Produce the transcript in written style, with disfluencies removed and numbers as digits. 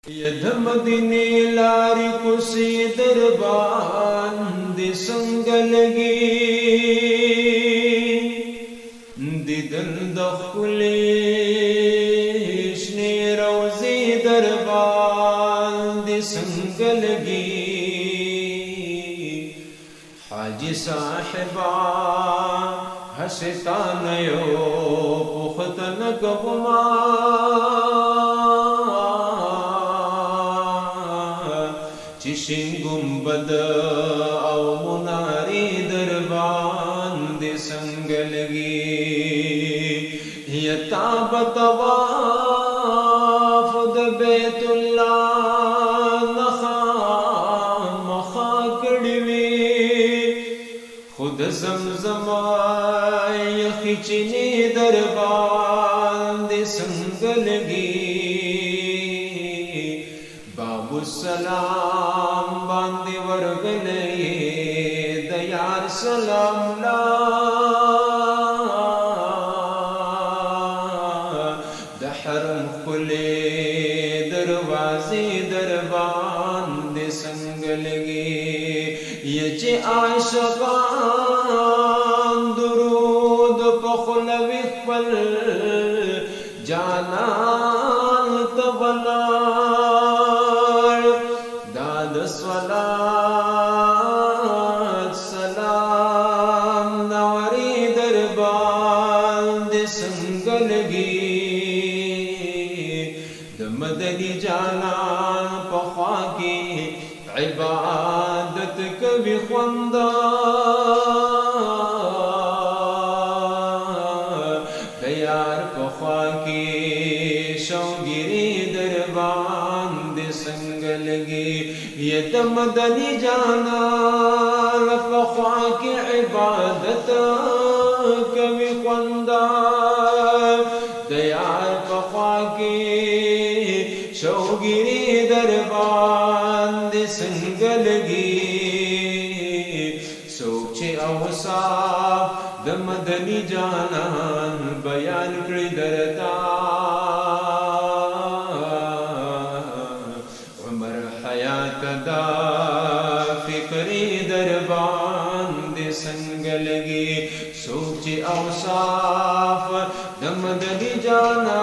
यद मदीने लारी कुसी दरबान दे संग लगी दिदन दखुले शने रोज़े दरबान दे संग लगी हाजी साहिबा हसता नयो पुख्तन कबमा चिशिं गुंबद औ मुनारी दरबान दे संग लगी यता बतवाफ द बैतुल्लाह नखा मखा कड़वी खुद ज़मज़म यखिचनी दरबान दे संग लगी बाबू सलाम बांदे वर्गले दयार सलाम ला दहरम खुले दरवाजे दरबान दे संग लगे यचे आशकान दुरूद पखलवी पल जानान तबला सलात सलाम नवरी दरबान दे संग लगी दमदनी जानान पख्वा की इबादत कभी ख्वंदा दयार पख्वा की शौगिरी दरबान दे संग लगी ये दमदनी जाना पख्वा की इबादत कभी ख्वंदा दयार पख्वा की शौगिरी दरबान दे संग लगी सोचे अवसाफ दमदनी जाना बयान कर दरता कदा फिक्री दरबान दे संग लगी सोचे औसाफ दमदनी जाना